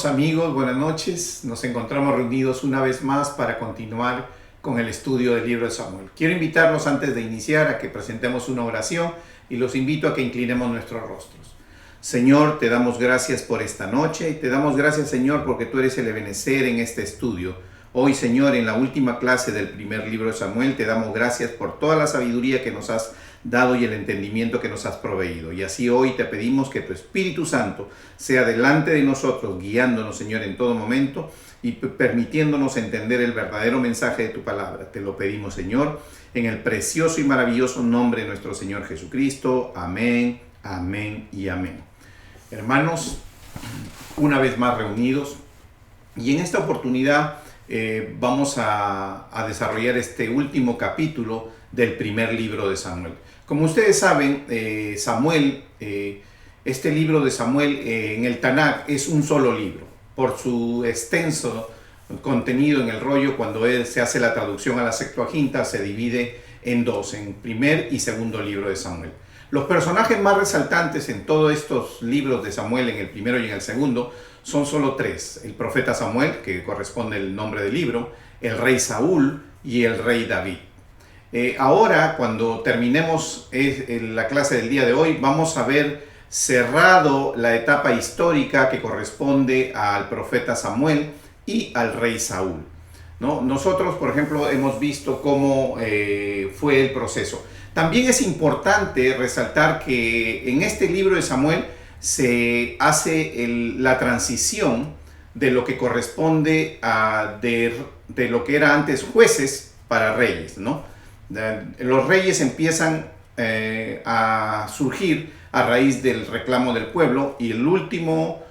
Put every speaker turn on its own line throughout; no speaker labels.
amigos, buenas noches. Nos encontramos reunidos una vez más para continuar con el estudio del libro de Samuel. Quiero invitarlos antes de iniciar a que presentemos una oración y los invito a que inclinemos nuestros rostros. Señor, te damos gracias por esta noche y te damos gracias, Señor, porque tú eres el ebenecer en este estudio. Hoy, Señor, en la última clase del primer libro de Samuel, te damos gracias por toda la sabiduría que nos has dado y el entendimiento que nos has proveído. Y así hoy te pedimos que tu Espíritu Santo sea delante de nosotros, guiándonos, Señor, en todo momento y permitiéndonos entender el verdadero mensaje de tu palabra. Te lo pedimos, Señor, en el precioso y maravilloso nombre de nuestro Señor Jesucristo. Amén, amén y amén. Hermanos, una vez más reunidos, y en esta oportunidad vamos a desarrollar este último capítulo del primer libro de Samuel. Como ustedes saben, este libro de Samuel en el Tanakh es un solo libro. Por su extenso contenido en el rollo, cuando se hace la traducción a la Septuaginta, se divide en dos, en primer y segundo libro de Samuel. Los personajes más resaltantes en todos estos libros de Samuel, en el primero y en el segundo, son solo tres: el profeta Samuel, que corresponde el nombre del libro, el rey Saúl y el rey David. Ahora, cuando terminemos la clase del día de hoy, vamos a ver cerrado la etapa histórica que corresponde al profeta Samuel y al rey Saúl, ¿no? Nosotros, por ejemplo, hemos visto cómo fue el proceso. También es importante resaltar que en este libro de Samuel se hace la transición de lo que corresponde de lo que era antes jueces para reyes, ¿no? Los reyes empiezan a surgir a raíz del reclamo del pueblo, y el último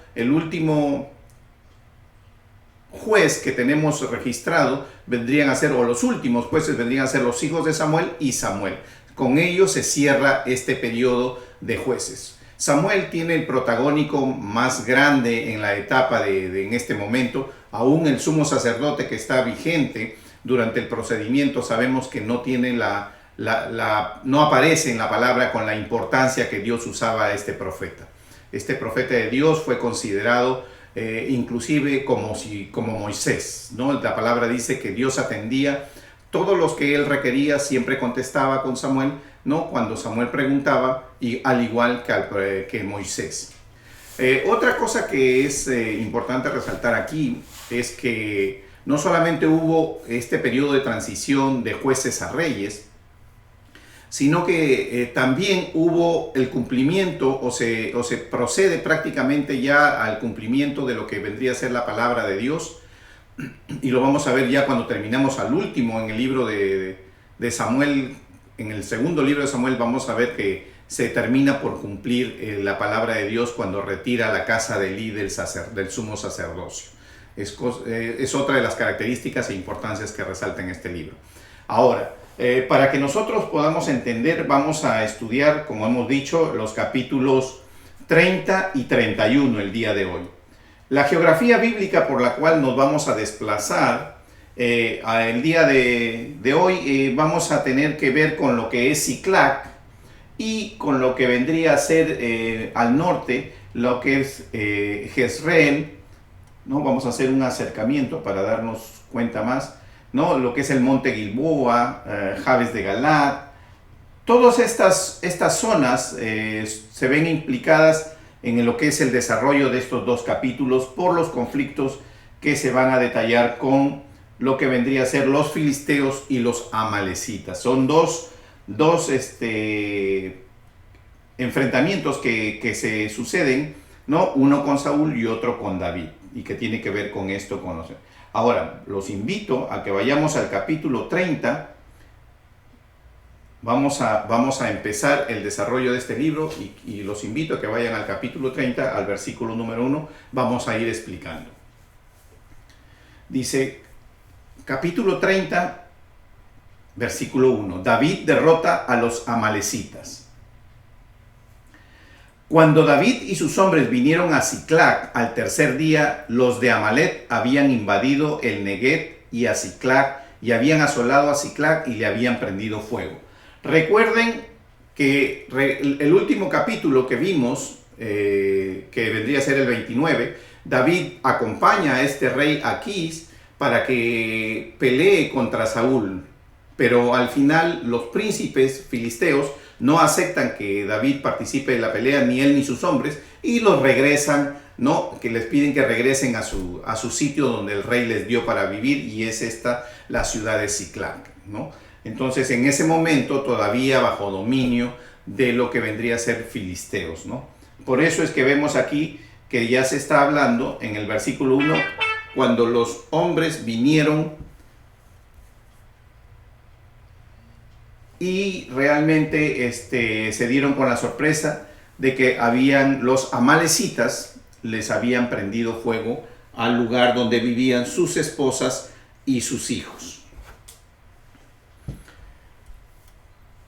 juez que tenemos registrado vendrían a ser, o los últimos jueces vendrían a ser los hijos de Samuel y Samuel. Con ellos se cierra este periodo de jueces. Samuel tiene el protagónico más grande en la etapa en este momento. Aún el sumo sacerdote que está vigente durante el procedimiento, sabemos que no tiene no aparece en la palabra con la importancia que Dios usaba a este profeta. Este profeta de Dios fue considerado inclusive como Moisés, ¿no? La palabra dice que Dios atendía todos los que él requería, siempre contestaba con Samuel, ¿no? Cuando Samuel preguntaba, y al igual que Moisés. Otra cosa que es importante resaltar aquí es que no solamente hubo este periodo de transición de jueces a reyes, sino que también hubo el cumplimiento, o se procede prácticamente ya al cumplimiento de lo que vendría a ser la palabra de Dios. Y lo vamos a ver ya cuando terminamos al último en el libro de Samuel. En el segundo libro de Samuel vamos a ver que se termina por cumplir la palabra de Dios cuando retira la casa de Elí del sumo sacerdocio. Es otra de las características e importancias que resalta en este libro. Ahora, para que nosotros podamos entender, vamos a estudiar, como hemos dicho, los capítulos 30 y 31 el día de hoy. La geografía bíblica por la cual nos vamos a desplazar el día de hoy, vamos a tener que ver con lo que es Siclac y con lo que vendría a ser al norte, lo que es Jezreel, ¿no? Vamos a hacer un acercamiento para darnos cuenta más, ¿no? Lo que es el monte Gilboa, Jabes de Galad. Todas estas zonas se ven implicadas en lo que es el desarrollo de estos dos capítulos por los conflictos que se van a detallar con lo que vendría a ser los filisteos y los amalecitas. Son dos enfrentamientos que se suceden, ¿no? Uno con Saúl y otro con David, y que tiene que ver con esto. Ahora, los invito a que vayamos al capítulo 30. Vamos a empezar el desarrollo de este libro y los invito a que vayan al capítulo 30, al versículo número 1. Vamos a ir explicando. Dice, capítulo 30, versículo 1. David derrota a los amalecitas. Cuando David y sus hombres vinieron a Siclac al tercer día, los de Amalec habían invadido el Neguev y a Siclac, y habían asolado a Siclac y le habían prendido fuego. Recuerden que el último capítulo que vimos, que vendría a ser el 29, David acompaña a este rey Aquís para que pelee contra Saúl, pero al final los príncipes filisteos no aceptan que David participe en la pelea, ni él ni sus hombres, y los regresan, ¿no? Que les piden que regresen a su sitio donde el rey les dio para vivir, y es esta la ciudad de Siclac, ¿no? Entonces en ese momento todavía bajo dominio de lo que vendría a ser filisteos, ¿no? Por eso es que vemos aquí que ya se está hablando en el versículo 1, cuando los hombres vinieron y realmente se dieron con la sorpresa de que los amalecitas les habían prendido fuego al lugar donde vivían sus esposas y sus hijos.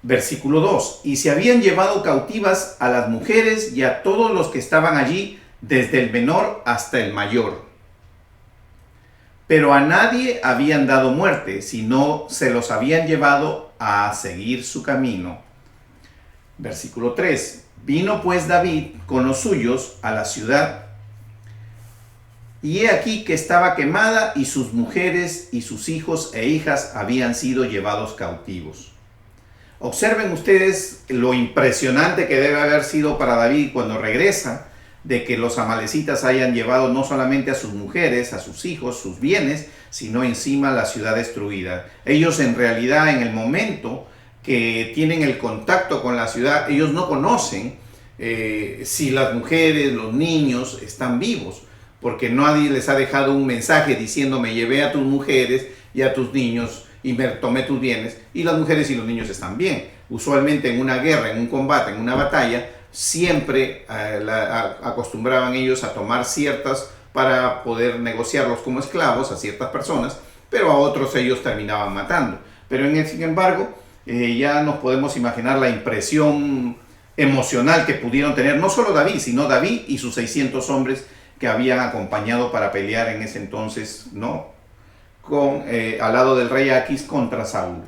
Versículo 2. Y se habían llevado cautivas a las mujeres y a todos los que estaban allí, desde el menor hasta el mayor. Pero a nadie habían dado muerte, sino se los habían llevado a seguir su camino. Versículo 3. Vino pues David con los suyos a la ciudad, y he aquí que estaba quemada, y sus mujeres y sus hijos e hijas habían sido llevados cautivos. Observen ustedes lo impresionante que debe haber sido para David cuando regresa, de que los amalecitas hayan llevado no solamente a sus mujeres, a sus hijos, sus bienes, sino encima la ciudad destruida. Ellos en realidad, en el momento que tienen el contacto con la ciudad, ellos no conocen si las mujeres, los niños están vivos, porque nadie les ha dejado un mensaje diciendo: me llevé a tus mujeres y a tus niños y me tomé tus bienes, y las mujeres y los niños están bien. Usualmente en una guerra, en un combate, en una batalla, siempre acostumbraban ellos a tomar ciertas para poder negociarlos como esclavos a ciertas personas, pero a otros ellos terminaban matando. Pero sin embargo, ya nos podemos imaginar la impresión emocional que pudieron tener no solo David, sino David y sus 600 hombres que habían acompañado para pelear en ese entonces, ¿no? Al lado del rey Aquís contra Saúl.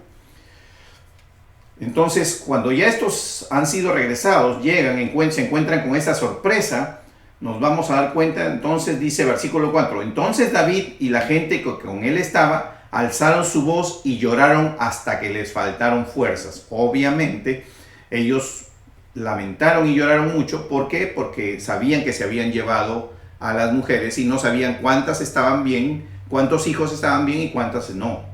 Entonces, cuando ya estos han sido regresados, se encuentran con esta sorpresa, nos vamos a dar cuenta. Entonces dice versículo 4, entonces David y la gente que con él estaba alzaron su voz y lloraron hasta que les faltaron fuerzas. Obviamente ellos lamentaron y lloraron mucho. ¿Por qué? Porque sabían que se habían llevado a las mujeres y no sabían cuántas estaban bien, cuántos hijos estaban bien y cuántas no.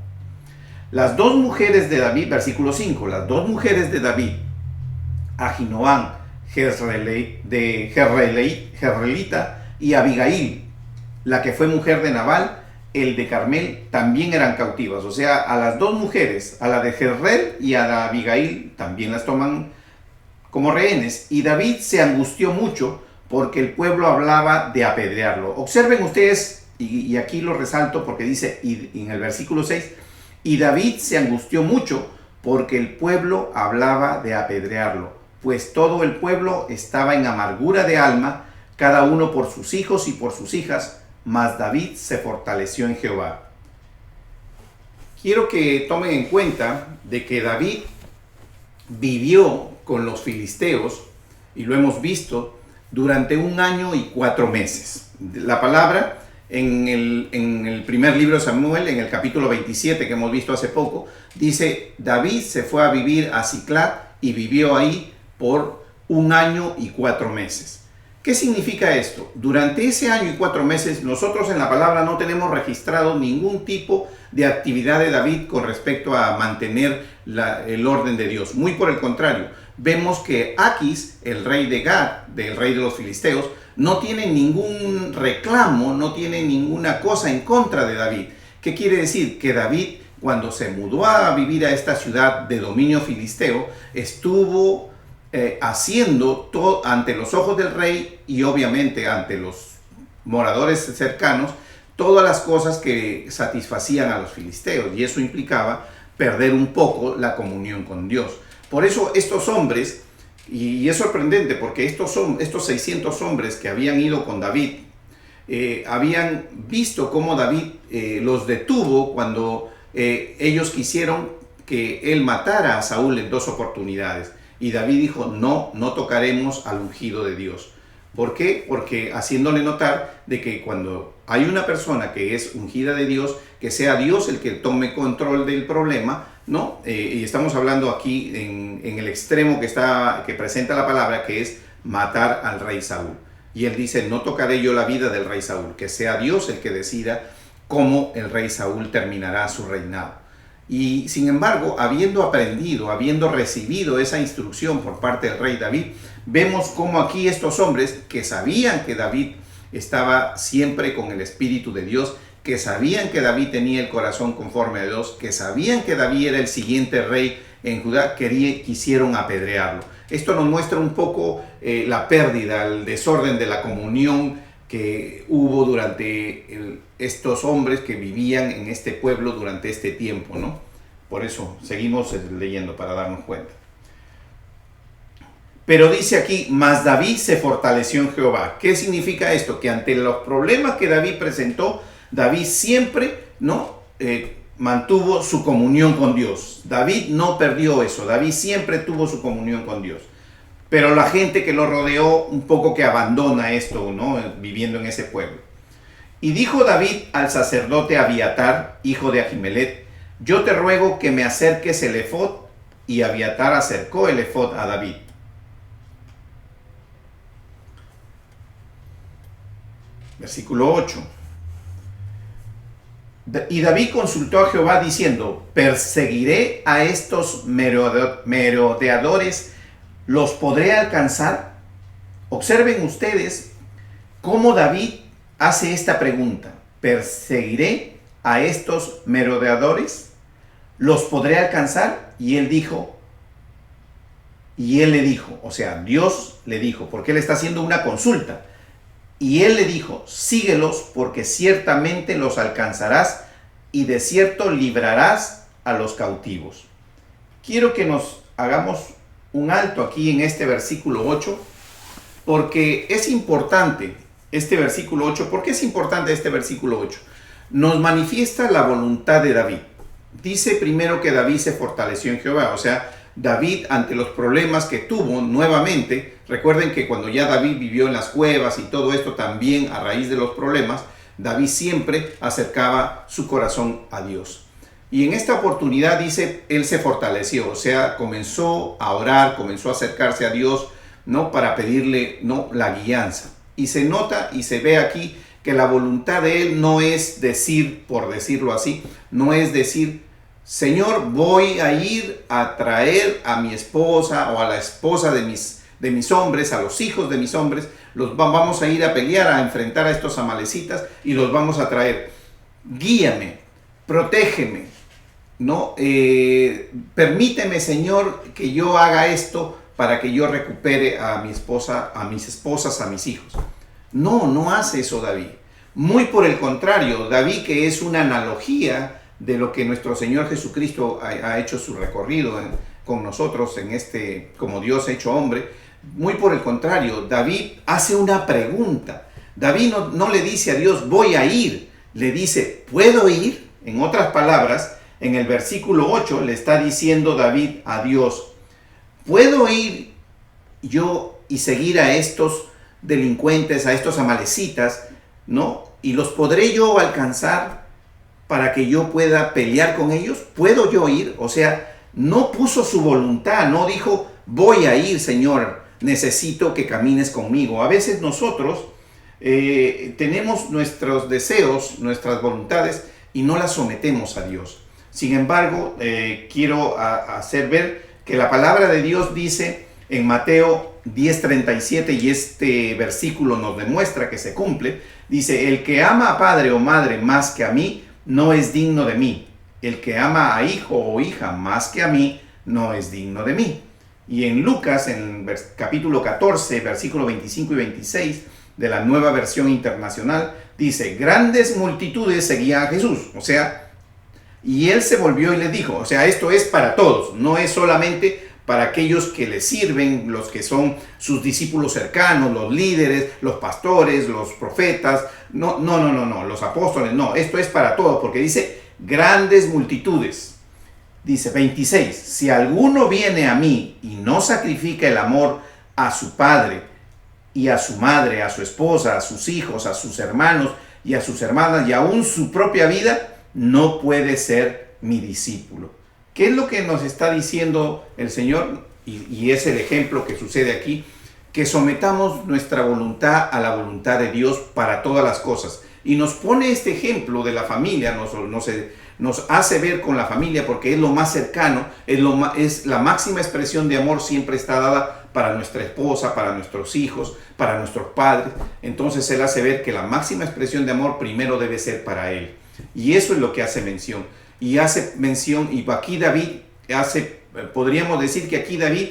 Las dos mujeres de David, versículo 5, las dos mujeres de David, Ahinoam Jezreelita y Abigail, la que fue mujer de Nabal, el de Carmel, también eran cautivas. O sea, a las dos mujeres, a la de Jezreel y a la Abigail, también las toman como rehenes. Y David se angustió mucho porque el pueblo hablaba de apedrearlo. Observen ustedes, y aquí lo resalto porque dice en el versículo 6, y David se angustió mucho porque el pueblo hablaba de apedrearlo, pues todo el pueblo estaba en amargura de alma, cada uno por sus hijos y por sus hijas, mas David se fortaleció en Jehová. Quiero que tomen en cuenta de que David vivió con los filisteos, y lo hemos visto, durante 1 año y 4 meses. La palabra en el primer libro de Samuel, en el capítulo 27 que hemos visto hace poco, dice: David se fue a vivir a Siclac y vivió ahí por 1 año y 4 meses. ¿Qué significa esto? Durante ese año y 4 meses nosotros en la palabra no tenemos registrado ningún tipo de actividad de David con respecto a mantener el orden de Dios. Muy por el contrario, vemos que Aquís, el rey de Gad, del rey de los filisteos, no tiene ningún reclamo, no tiene ninguna cosa en contra de David. ¿Qué quiere decir? Que David, cuando se mudó a vivir a esta ciudad de dominio filisteo, estuvo haciendo todo ante los ojos del rey y obviamente ante los moradores cercanos, todas las cosas que satisfacían a los filisteos, y eso implicaba perder un poco la comunión con Dios. Por eso estos hombres, y es sorprendente porque estos 600 hombres que habían ido con David, habían visto cómo David los detuvo cuando ellos quisieron que él matara a Saúl en 2 oportunidades. Y David dijo: no tocaremos al ungido de Dios. ¿Por qué? Porque haciéndole notar de que cuando hay una persona que es ungida de Dios, que sea Dios el que tome control del problema, ¿no? Y estamos hablando aquí en el extremo que presenta la palabra, que es matar al rey Saúl. Y él dice, no tocaré yo la vida del rey Saúl, que sea Dios el que decida cómo el rey Saúl terminará su reinado. Y sin embargo, habiendo aprendido, habiendo recibido esa instrucción por parte del rey David, vemos cómo aquí estos hombres que sabían que David estaba siempre con el Espíritu de Dios, que sabían que David tenía el corazón conforme a Dios, que sabían que David era el siguiente rey en Judá, quisieron apedrearlo. Esto nos muestra un poco la pérdida, el desorden de la comunión que hubo durante estos hombres que vivían en este pueblo durante este tiempo, ¿no? Por eso seguimos leyendo para darnos cuenta. Pero dice aquí, mas David se fortaleció en Jehová. ¿Qué significa esto? Que ante los problemas que David presentó, David siempre, ¿no? Mantuvo su comunión con Dios. David no perdió eso. David siempre tuvo su comunión con Dios. Pero la gente que lo rodeó un poco que abandona esto, ¿no? Viviendo en ese pueblo. Y dijo David al sacerdote Abiatar, hijo de Ahimelech, yo te ruego que me acerques el efod. Y Abiatar acercó el efod a David. Versículo 8. Y David consultó a Jehová diciendo, ¿perseguiré a estos merodeadores? ¿Los podré alcanzar? Observen ustedes cómo David hace esta pregunta. ¿Perseguiré a estos merodeadores? ¿Los podré alcanzar? Y él le dijo, o sea, Dios le dijo, porque él está haciendo una consulta. Y él le dijo, síguelos porque ciertamente los alcanzarás y de cierto librarás a los cautivos. Quiero que nos hagamos un alto aquí en este versículo 8, porque es importante este versículo 8. ¿Por qué es importante este versículo 8? Nos manifiesta la voluntad de David. Dice primero que David se fortaleció en Jehová, o sea, David ante los problemas que tuvo nuevamente, recuerden que cuando ya David vivió en las cuevas y todo esto también a raíz de los problemas, David siempre acercaba su corazón a Dios. Y en esta oportunidad dice, él se fortaleció, o sea, comenzó a orar, comenzó a acercarse a Dios, ¿no? Para pedirle, ¿no? La guianza. Y se nota y se ve aquí que la voluntad de él no es decir, por decirlo así, no es decir, Señor, voy a ir a traer a mi esposa o a la esposa de mis hombres, a los hijos de mis hombres, vamos a ir a pelear, a enfrentar a estos amalecitas y los vamos a traer. Guíame, protégeme, ¿no? Permíteme, Señor, que yo haga esto para que yo recupere a mi esposa, a mis esposas, a mis hijos. No hace eso David. Muy por el contrario, David, que es una analogía de lo que nuestro Señor Jesucristo ha hecho su recorrido con nosotros como Dios hecho hombre, muy por el contrario, David hace una pregunta. David no le dice a Dios, voy a ir, le dice, ¿puedo ir? En otras palabras, en el versículo 8 le está diciendo David a Dios, ¿puedo ir yo y seguir a estos delincuentes, a estos amalecitas, ¿no? ¿Y los podré yo alcanzar para que yo pueda pelear con ellos? ¿Puedo yo ir? O sea, no puso su voluntad, no dijo, voy a ir, Señor, necesito que camines conmigo. A veces nosotros tenemos nuestros deseos, nuestras voluntades y no las sometemos a Dios. Sin embargo, quiero hacer ver que la palabra de Dios dice en Mateo 10:37, y este versículo nos demuestra que se cumple, dice, el que ama a padre o madre más que a mí, no es digno de mí. El que ama a hijo o hija más que a mí, no es digno de mí. Y en Lucas, en capítulo 14, versículo 25 y 26, de la Nueva Versión Internacional, dice, grandes multitudes seguían a Jesús. O sea, y él se volvió y les dijo, o sea, esto es para todos, no es solamente para aquellos que le sirven, los que son sus discípulos cercanos, los líderes, los pastores, los profetas, no, los apóstoles, no, esto es para todos, porque dice grandes multitudes. Dice 26, si alguno viene a mí y no sacrifica el amor a su padre y a su madre, a su esposa, a sus hijos, a sus hermanos y a sus hermanas y aún su propia vida, no puede ser mi discípulo. ¿Qué es lo que nos está diciendo el Señor? Y es el ejemplo que sucede aquí, que sometamos nuestra voluntad a la voluntad de Dios para todas las cosas. Y nos pone este ejemplo de la familia, nos hace ver con la familia porque es lo más cercano, es la máxima expresión de amor, siempre está dada para nuestra esposa, para nuestros hijos, para nuestros padres. Entonces Él hace ver que la máxima expresión de amor primero debe ser para Él. Y eso es lo que hace mención. Y hace mención, y aquí David podríamos decir que aquí David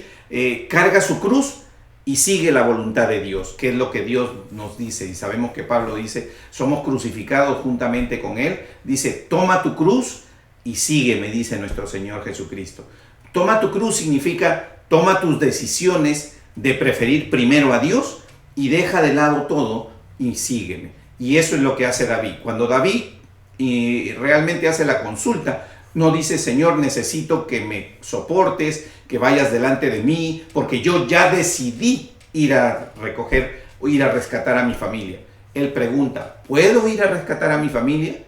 carga su cruz y sigue la voluntad de Dios, que es lo que Dios nos dice. Y sabemos que Pablo dice, somos crucificados juntamente con Él. Dice, toma tu cruz y sígueme, dice nuestro Señor Jesucristo. Toma tu cruz significa, toma tus decisiones de preferir primero a Dios y deja de lado todo y sígueme. Y eso es lo que hace David. Cuando David realmente hace la consulta, no dice, Señor, necesito que me soportes, que vayas delante de mí, porque yo ya decidí ir a recoger o ir a rescatar a mi familia. Él pregunta, ¿puedo ir a rescatar a mi familia?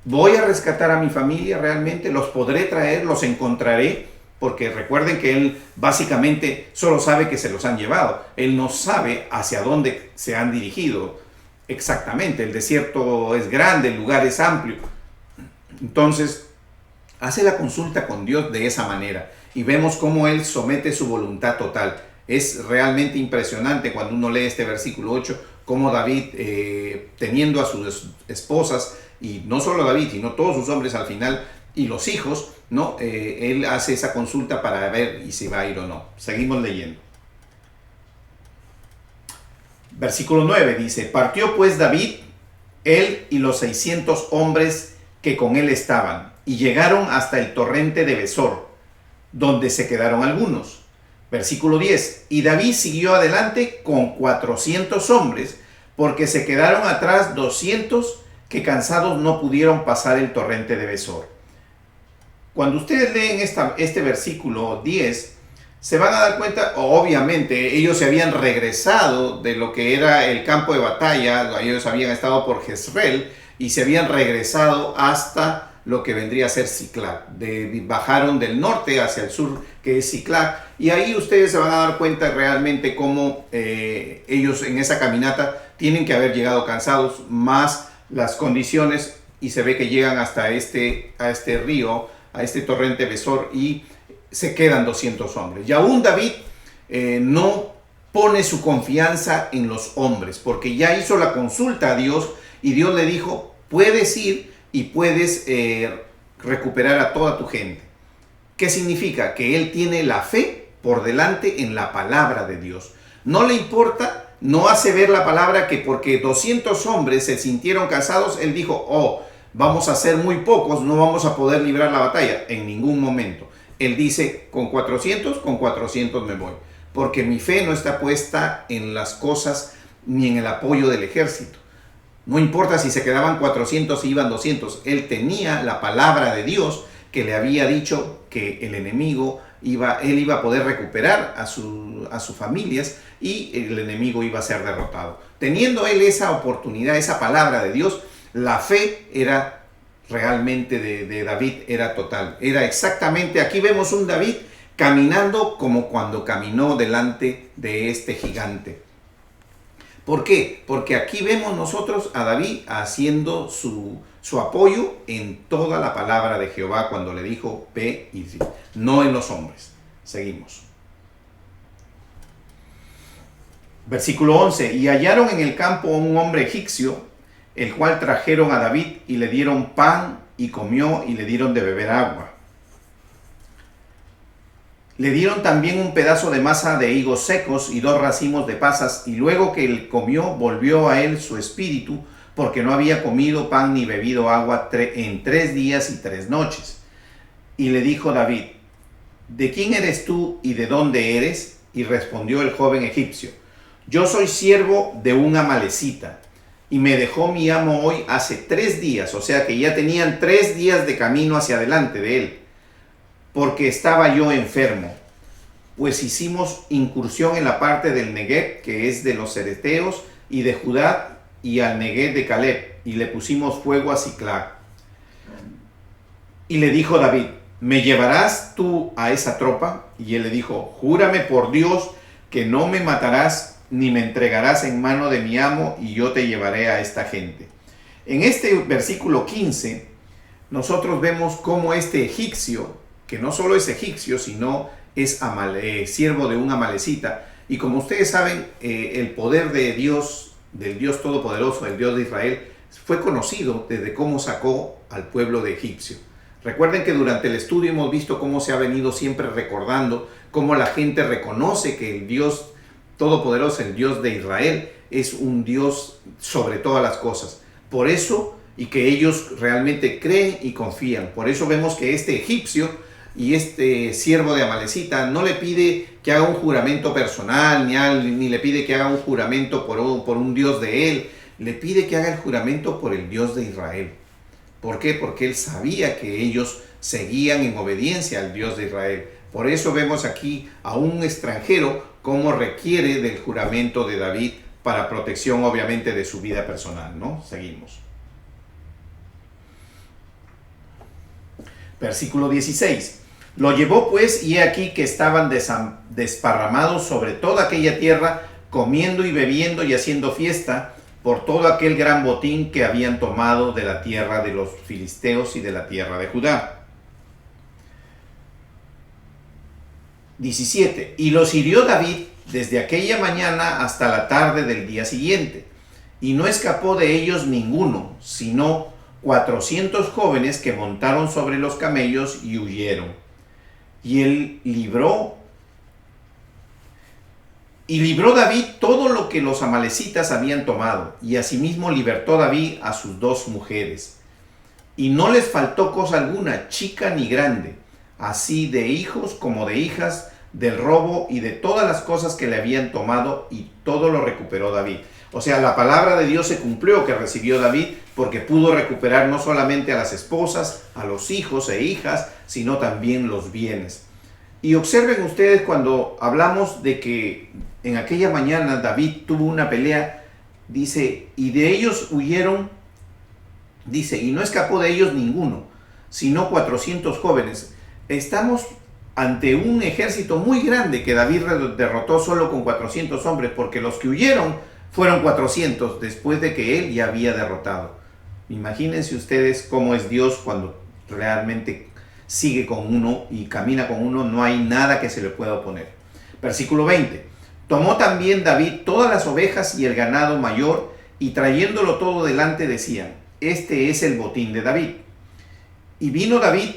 ¿Voy a rescatar a mi familia realmente? ¿Los podré traer? ¿Los encontraré? Porque recuerden que él básicamente solo sabe que se los han llevado. Él no sabe hacia dónde se han dirigido exactamente. El desierto es grande, el lugar es amplio. Entonces, hace la consulta con Dios de esa manera y vemos cómo Él somete su voluntad total. Es realmente impresionante cuando uno lee este versículo 8, cómo David, teniendo a sus esposas, y no solo David, sino todos sus hombres al final, y los hijos, ¿no? Él hace esa consulta para ver si va a ir o no. Seguimos leyendo. Versículo 9 dice, partió pues David, él y los 600 hombres que con él estaban, y llegaron hasta el torrente de Besor, donde se quedaron algunos. Versículo 10. Y David siguió adelante con 400 hombres, porque se quedaron atrás 200 que cansados no pudieron pasar el torrente de Besor. Cuando ustedes leen este versículo 10, se van a dar cuenta, obviamente, ellos se habían regresado de lo que era el campo de batalla, ellos habían estado por Jezreel, y se habían regresado hasta lo que vendría a ser Siclag. Bajaron del norte hacia el sur, que es Siclag, y ahí ustedes se van a dar cuenta realmente cómo ellos en esa caminata tienen que haber llegado cansados, más las condiciones, y se ve que llegan hasta a este río, a este torrente Besor, y se quedan 200 hombres. Y aún David no pone su confianza en los hombres, porque ya hizo la consulta a Dios, y Dios le dijo, puedes ir y puedes recuperar a toda tu gente. ¿Qué significa? Que él tiene la fe por delante en la palabra de Dios. No le importa, no hace ver la palabra que porque 200 hombres se sintieron cansados, él dijo, oh, vamos a ser muy pocos, no vamos a poder librar la batalla. En ningún momento. Él dice, con 400 me voy. Porque mi fe no está puesta en las cosas ni en el apoyo del ejército. No importa si se quedaban 400 y iban 200. Él tenía la palabra de Dios que le había dicho que el enemigo él iba a poder recuperar a sus familias y el enemigo iba a ser derrotado. Teniendo él esa oportunidad, esa palabra de Dios, la fe era realmente de David, era total. Era exactamente, aquí vemos un David caminando como cuando caminó delante de este gigante. ¿Por qué? Porque aquí vemos nosotros a David haciendo su apoyo en toda la palabra de Jehová cuando le dijo ve y sí, no en los hombres. Seguimos. Versículo 11. Y hallaron en el campo un hombre egipcio, el cual trajeron a David y le dieron pan y comió y le dieron de beber agua. Le dieron también un pedazo de masa de higos secos y 2 racimos de pasas, y luego que él comió, volvió a él su espíritu, porque no había comido pan ni bebido agua en 3 días y 3 noches. Y le dijo David, ¿de quién eres tú y de dónde eres? Y respondió el joven egipcio, yo soy siervo de un amalecita, y me dejó mi amo hoy hace 3 días, o sea que ya tenían 3 días de camino hacia adelante de él, porque estaba yo enfermo. pues hicimos incursión en la parte del Negueb, que es de los cereteos, y de Judá, y al Negueb de Caleb, y le pusimos fuego a Siclag. Y le dijo David: ¿me llevarás tú a esa tropa? Y él le dijo: júrame por Dios que no me matarás ni me entregarás en mano de mi amo, y yo te llevaré a esta gente. En este versículo 15, nosotros vemos cómo este egipcio, que no solo es egipcio, sino es siervo de un amalecita, y como ustedes saben, el poder de Dios, del Dios Todopoderoso, el Dios de Israel, fue conocido desde cómo sacó al pueblo de Egipcio. Recuerden que durante el estudio hemos visto cómo se ha venido siempre recordando, cómo la gente reconoce que el Dios Todopoderoso, el Dios de Israel, es un Dios sobre todas las cosas. Por eso, y que ellos realmente creen y confían. Por eso vemos que este egipcio y este siervo de Amalecita no le pide que haga un juramento personal, ni le pide que haga un juramento por un Dios de él. Le pide que haga el juramento por el Dios de Israel. ¿Por qué? Porque él sabía que ellos seguían en obediencia al Dios de Israel. Por eso vemos aquí a un extranjero cómo requiere del juramento de David para protección, obviamente, de su vida personal, ¿no? Seguimos. Versículo 16. Lo llevó pues, y he aquí que estaban desparramados sobre toda aquella tierra, comiendo y bebiendo y haciendo fiesta, por todo aquel gran botín que habían tomado de la tierra de los filisteos y de la tierra de Judá. 17. Y los hirió David desde aquella mañana hasta la tarde del día siguiente, y no escapó de ellos ninguno, sino 400 jóvenes que montaron sobre los camellos y huyeron. Y él libró David todo lo que los amalecitas habían tomado, y asimismo libertó David a sus 2 mujeres. Y no les faltó cosa alguna, chica ni grande, así de hijos como de hijas, del robo y de todas las cosas que le habían tomado, y todo lo recuperó David. O sea, la palabra de Dios se cumplió, que recibió David, porque pudo recuperar no solamente a las esposas, a los hijos e hijas, sino también los bienes. Y observen ustedes cuando hablamos de que en aquella mañana David tuvo una pelea, dice, y de ellos huyeron, dice, y no escapó de ellos ninguno, sino 400 jóvenes. Estamos ante un ejército muy grande que David derrotó solo con 400 hombres, porque los que huyeron fueron 400 después de que él ya había derrotado. Imagínense ustedes cómo es Dios cuando realmente sigue con uno y camina con uno, no hay nada que se le pueda oponer. Versículo 20. Tomó también David todas las ovejas y el ganado mayor, y trayéndolo todo delante decían: este es el botín de David. Y vino David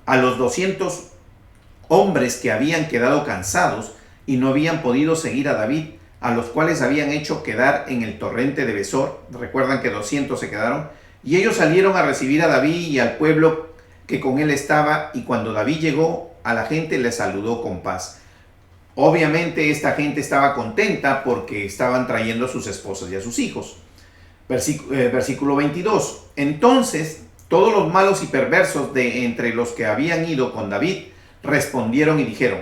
a los 200 hombres que habían quedado cansados y no habían podido seguir a David, a los cuales habían hecho quedar en el torrente de Besor. Recuerdan que 200 se quedaron. Y ellos salieron a recibir a David y al pueblo que con él estaba, y cuando David llegó, a la gente le saludó con paz. Obviamente esta gente estaba contenta porque estaban trayendo a sus esposas y a sus hijos. Versículo 22. Entonces todos los malos y perversos de entre los que habían ido con David respondieron y dijeron: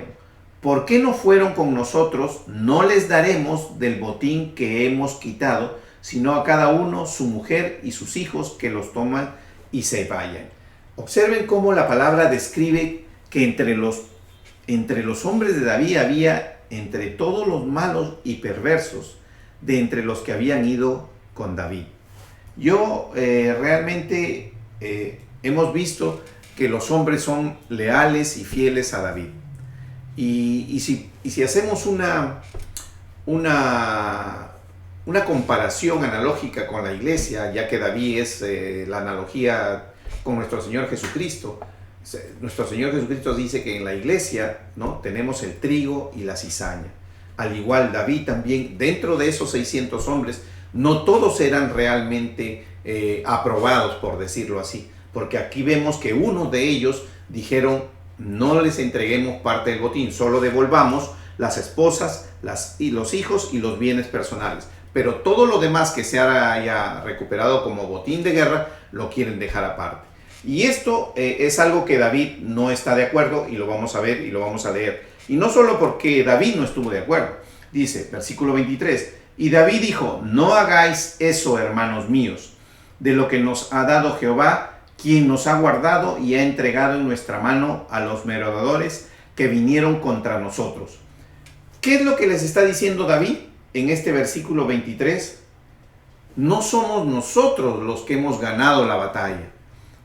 ¿por qué no fueron con nosotros? No les daremos del botín que hemos quitado, sino a cada uno su mujer y sus hijos, que los toman y se vayan. Observen cómo la palabra describe que entre los hombres de David había, entre todos los malos y perversos, de entre los que habían ido con David. Yo realmente hemos visto que los hombres son leales y fieles a David. Y si hacemos una comparación analógica con la iglesia, ya que David es la analogía con nuestro Señor Jesucristo. Nuestro Señor Jesucristo dice que en la iglesia, ¿no?, tenemos el trigo y la cizaña. Al igual David también, dentro de esos 600 hombres, no todos eran realmente aprobados, por decirlo así, porque aquí vemos que uno de ellos dijeron: no les entreguemos parte del botín, solo devolvamos las esposas, los hijos y los bienes personales, pero todo lo demás que se haya recuperado como botín de guerra lo quieren dejar aparte. Y esto es algo que David no está de acuerdo, y lo vamos a ver y lo vamos a leer. Y no solo porque David no estuvo de acuerdo. Dice, versículo 23, y David dijo, no hagáis eso, hermanos míos, de lo que nos ha dado Jehová, quien nos ha guardado y ha entregado en nuestra mano a los merodeadores que vinieron contra nosotros. ¿Qué es lo que les está diciendo David en este versículo 23? No somos nosotros los que hemos ganado la batalla.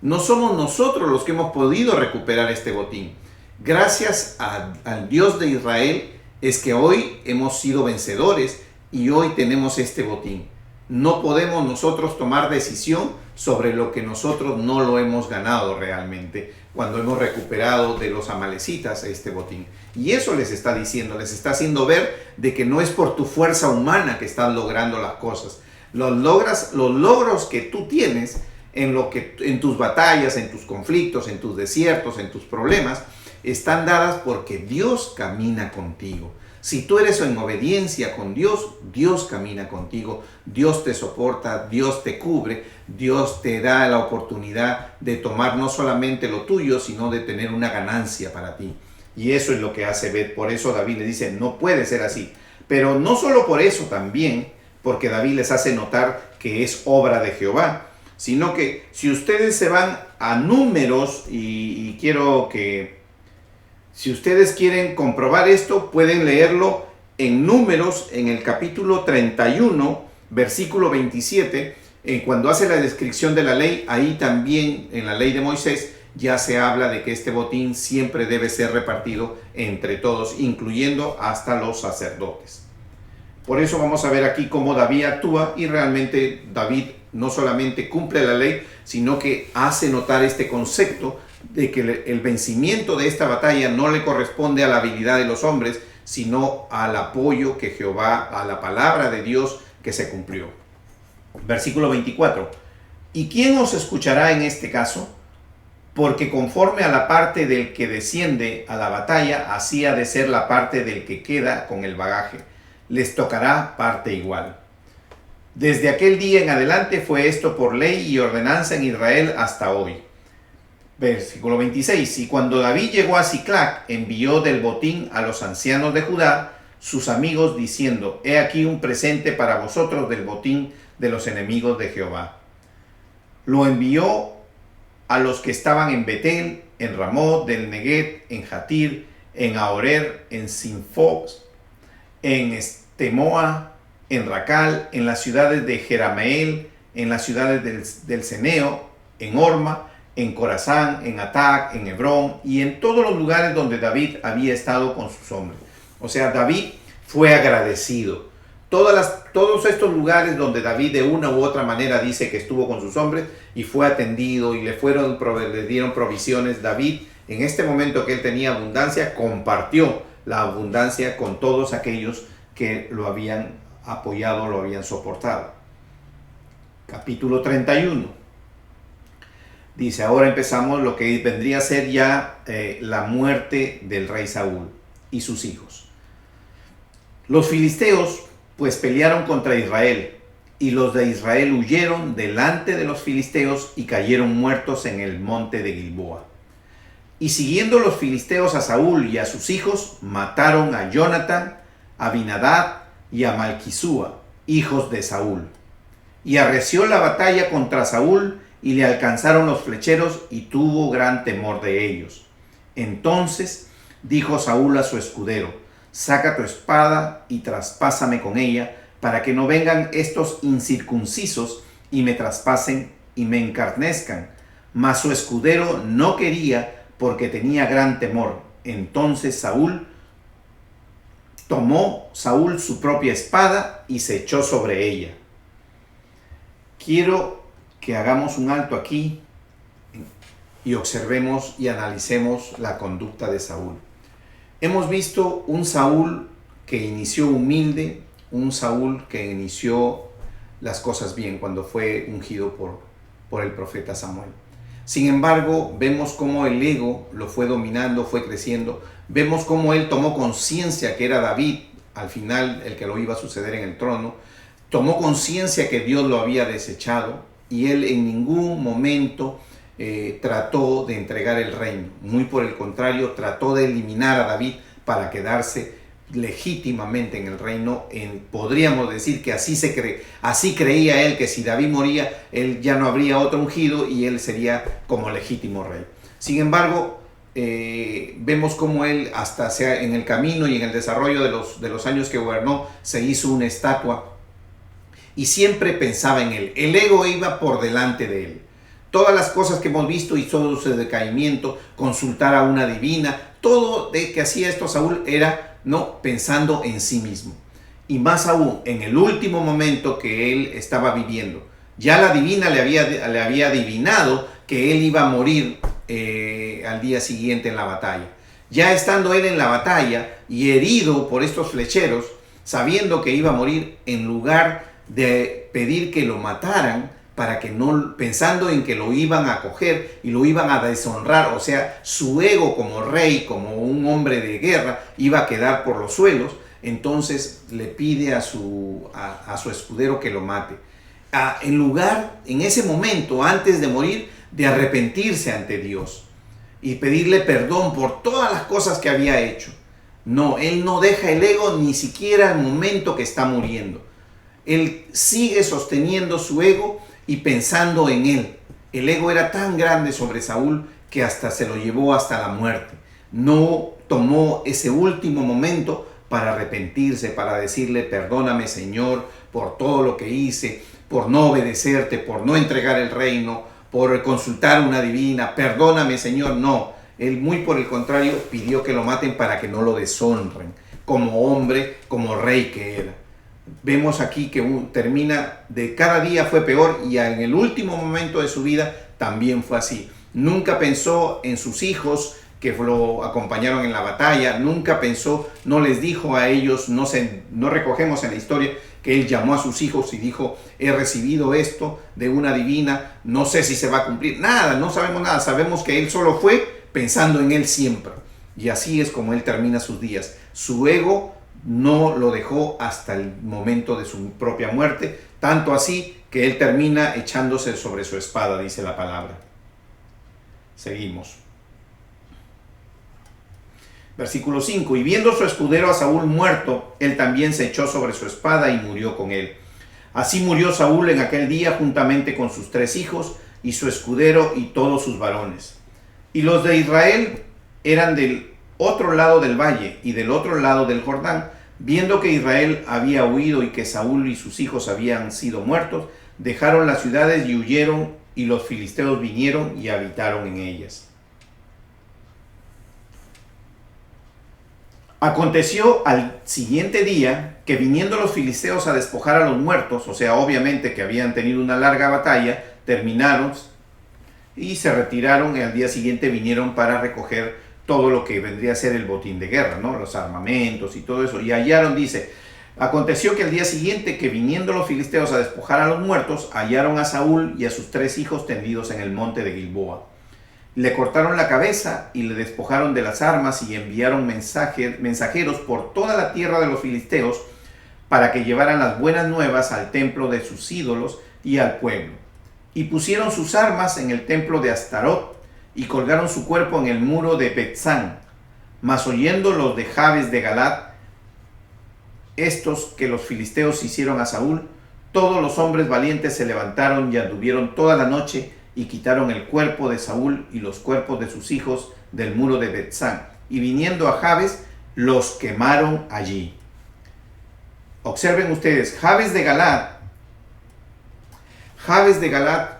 No somos nosotros los que hemos podido recuperar este botín. Gracias al Dios de Israel es que hoy hemos sido vencedores y hoy tenemos este botín. No podemos nosotros tomar decisión sobre lo que nosotros no lo hemos ganado realmente cuando hemos recuperado de los amalecitas este botín. Y eso les está diciendo, les está haciendo ver de que no es por tu fuerza humana que estás logrando las cosas. Los logros que tú tienes en tus batallas, en tus conflictos, en tus desiertos, en tus problemas, están dadas porque Dios camina contigo. Si tú eres en obediencia con Dios, Dios camina contigo, Dios te soporta, Dios te cubre, Dios te da la oportunidad de tomar no solamente lo tuyo, sino de tener una ganancia para ti. Y eso es lo que hace ver. Por eso David le dice, no puede ser así. Pero no solo por eso también, porque David les hace notar que es obra de Jehová, sino que si ustedes se van a Números, y quiero que si ustedes quieren comprobar esto, pueden leerlo en Números, en el capítulo 31, versículo 27, cuando hace la descripción de la ley. Ahí también en la ley de Moisés ya se habla de que este botín siempre debe ser repartido entre todos, incluyendo hasta los sacerdotes. Por eso vamos a ver aquí cómo David actúa, y realmente David no solamente cumple la ley, sino que hace notar este concepto de que el vencimiento de esta batalla no le corresponde a la habilidad de los hombres, sino al apoyo que Jehová, a la palabra de Dios que se cumplió. Versículo 24. ¿Y quién os escuchará en este caso? Porque conforme a la parte del que desciende a la batalla, así ha de ser la parte del que queda con el bagaje. Les tocará parte igual. Desde aquel día en adelante fue esto por ley y ordenanza en Israel hasta hoy. Versículo 26. Y cuando David llegó a Siclac, envió del botín a los ancianos de Judá, sus amigos, diciendo, he aquí un presente para vosotros del botín de los enemigos de Jehová. Lo envió a los que estaban en Betel, en Ramot del Neguet, en Jatir, en Aorer, en Sinfox, en Estemoa, en Racal, en las ciudades de Jerameel, en las ciudades del Ceneo, en Orma, en Corazán, en Atac, en Hebrón y en todos los lugares donde David había estado con sus hombres. O sea, David fue agradecido. Todos estos lugares donde David de una u otra manera dice que estuvo con sus hombres y fue atendido y le dieron provisiones, David, en este momento que él tenía abundancia, compartió la abundancia con todos aquellos que lo habían apoyado, lo habían soportado. Capítulo 31. Dice, ahora empezamos lo que vendría a ser ya la muerte del rey Saúl y sus hijos. Los filisteos pues pelearon contra Israel, y los de Israel huyeron delante de los filisteos y cayeron muertos en el monte de Gilboa. Y siguiendo los filisteos a Saúl y a sus hijos, mataron a Jonatán, a Abinadab y a Malquisúa, hijos de Saúl. Y arreció la batalla contra Saúl, y le alcanzaron los flecheros, y tuvo gran temor de ellos. Entonces dijo Saúl a su escudero, saca tu espada y traspásame con ella, para que no vengan estos incircuncisos y me traspasen y me encarnezcan. Mas su escudero no quería, porque tenía gran temor. Entonces tomó Saúl su propia espada y se echó sobre ella. Quiero que hagamos un alto aquí y observemos y analicemos la conducta de Saúl. Hemos visto un Saúl que inició humilde, un Saúl que inició las cosas bien cuando fue ungido por el profeta Samuel. Sin embargo, vemos cómo el ego lo fue dominando, fue creciendo. Vemos cómo él tomó conciencia que era David, al final el que lo iba a suceder en el trono. Tomó conciencia que Dios lo había desechado, y él en ningún momento trató de entregar el reino. Muy por el contrario, trató de eliminar a David para quedarse legítimamente en el reino. Podríamos decir que así creía él, que si David moría, él ya no habría otro ungido y él sería como legítimo rey. Sin embargo, vemos cómo él, hasta sea en el camino y en el desarrollo de los años que gobernó, se hizo una estatua y siempre pensaba en él. El ego iba por delante de él. Todas las cosas que hemos visto y todo su decaimiento, consultar a una divina, todo de que hacía esto Saúl era pensando en sí mismo. Y más aún, en el último momento que él estaba viviendo, ya la divina le había adivinado que él iba a morir al día siguiente en la batalla. Ya estando él en la batalla y herido por estos flecheros, sabiendo que iba a morir, en lugar de pedir que lo mataran, para que no, pensando en que lo iban a coger y lo iban a deshonrar, o sea, su ego como rey, como un hombre de guerra, iba a quedar por los suelos, entonces le pide a su escudero que lo mate. En lugar, en ese momento, antes de morir, de arrepentirse ante Dios y pedirle perdón por todas las cosas que había hecho. No, él no deja el ego ni siquiera al momento que está muriendo. Él sigue sosteniendo su ego y pensando en él. El ego era tan grande sobre Saúl que hasta se lo llevó hasta la muerte. No tomó ese último momento para arrepentirse, para decirle: perdóname, Señor, por todo lo que hice, por no obedecerte, por no entregar el reino, por consultar una divina. Perdóname, Señor. No, él muy por el contrario pidió que lo maten para que no lo deshonren como hombre, como rey que era. Vemos aquí que termina de cada día fue peor, y en el último momento de su vida también fue así. Nunca pensó en sus hijos que lo acompañaron en la batalla, nunca pensó, no les dijo a ellos, no recogemos en la historia que él llamó a sus hijos y dijo: he recibido esto de una divina, no sé si se va a cumplir. Nada, no sabemos nada, sabemos que él solo fue pensando en él siempre. Y así es como él termina sus días. Su ego no lo dejó hasta el momento de su propia muerte, tanto así que él termina echándose sobre su espada, dice la palabra. Seguimos. Versículo 5. Y viendo su escudero a Saúl muerto, él también se echó sobre su espada y murió con él. Así murió Saúl en aquel día juntamente con sus 3 hijos y su escudero y todos sus varones. Y los de Israel eran del otro lado del valle y del otro lado del Jordán. Viendo que Israel había huido y que Saúl y sus hijos habían sido muertos, dejaron las ciudades y huyeron, y los filisteos vinieron y habitaron en ellas. Aconteció al siguiente día que, viniendo los filisteos a despojar a los muertos, o sea, obviamente que habían tenido una larga batalla, terminaron y se retiraron, y al día siguiente vinieron para recoger todo lo que vendría a ser el botín de guerra, ¿no? Los armamentos y todo eso. Y hallaron, dice, aconteció que al día siguiente que, viniendo los filisteos a despojar a los muertos, hallaron a Saúl y a sus 3 hijos tendidos en el monte de Gilboa. Le cortaron la cabeza y le despojaron de las armas, y enviaron mensajeros por toda la tierra de los filisteos para que llevaran las buenas nuevas al templo de sus ídolos y al pueblo. Y pusieron sus armas en el templo de Astarot y colgaron su cuerpo en el muro de Betzán. Mas oyendo los de Jabes de Galaad estos que los filisteos hicieron a Saúl, todos los hombres valientes se levantaron y anduvieron toda la noche y quitaron el cuerpo de Saúl y los cuerpos de sus hijos del muro de Betzán, y viniendo a Jabes los quemaron allí. Observen ustedes, Jabes de Galaad,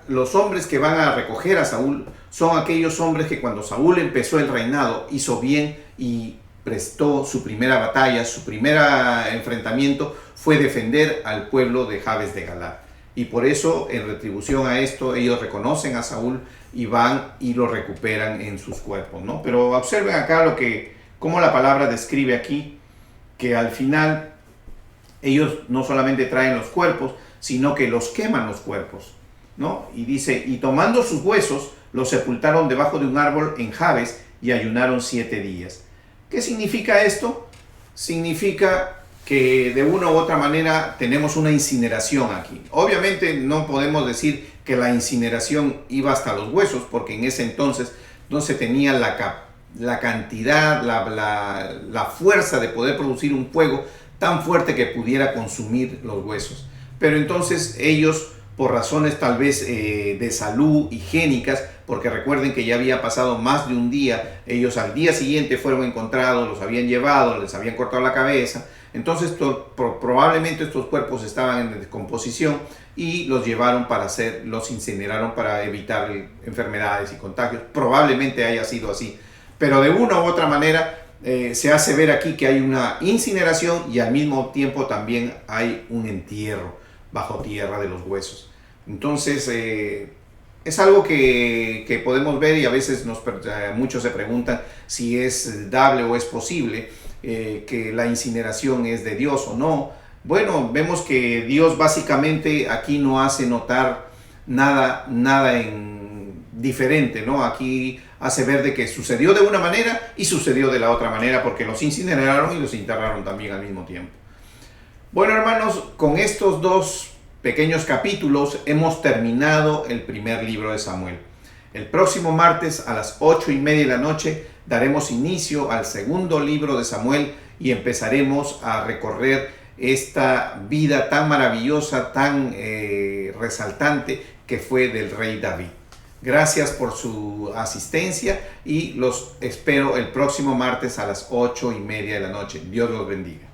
los hombres que van a recoger a Saúl son aquellos hombres que, cuando Saúl empezó el reinado, hizo bien y prestó su primera batalla, su primer enfrentamiento fue defender al pueblo de Jabes de Galaad. Y por eso, en retribución a esto, ellos reconocen a Saúl y van y lo recuperan en sus cuerpos, ¿no? Pero observen acá cómo la palabra describe aquí, que al final ellos no solamente traen los cuerpos, sino que los queman los cuerpos, ¿no? Y dice, y tomando sus huesos, los sepultaron debajo de un árbol en Jabes y ayunaron 7 días. ¿Qué significa esto? Significa que de una u otra manera tenemos una incineración aquí. Obviamente no podemos decir que la incineración iba hasta los huesos, porque en ese entonces no se tenía la cantidad, la fuerza de poder producir un fuego tan fuerte que pudiera consumir los huesos. Pero entonces ellos, por razones tal vez de salud, higiénicas, porque recuerden que ya había pasado más de un día, ellos al día siguiente fueron encontrados, los habían llevado, les habían cortado la cabeza, entonces probablemente estos cuerpos estaban en descomposición y los llevaron los incineraron para evitar enfermedades y contagios. Probablemente haya sido así, pero de una u otra manera se hace ver aquí que hay una incineración y al mismo tiempo también hay un entierro bajo tierra de los huesos. Entonces es algo que podemos ver, y a veces muchos se preguntan si es dable o es posible que la incineración es de Dios o no. Bueno, vemos que Dios básicamente aquí no hace notar nada diferente, ¿no? Aquí hace ver de que sucedió de una manera y sucedió de la otra manera, porque los incineraron y los enterraron también al mismo tiempo. Bueno, hermanos, con estos dos pequeños capítulos hemos terminado el primer libro de Samuel. El próximo martes a las 8:30 de la noche daremos inicio al segundo libro de Samuel y empezaremos a recorrer esta vida tan maravillosa, tan resaltante que fue del rey David. Gracias por su asistencia y los espero el próximo martes a las 8:30 de la noche. Dios los bendiga.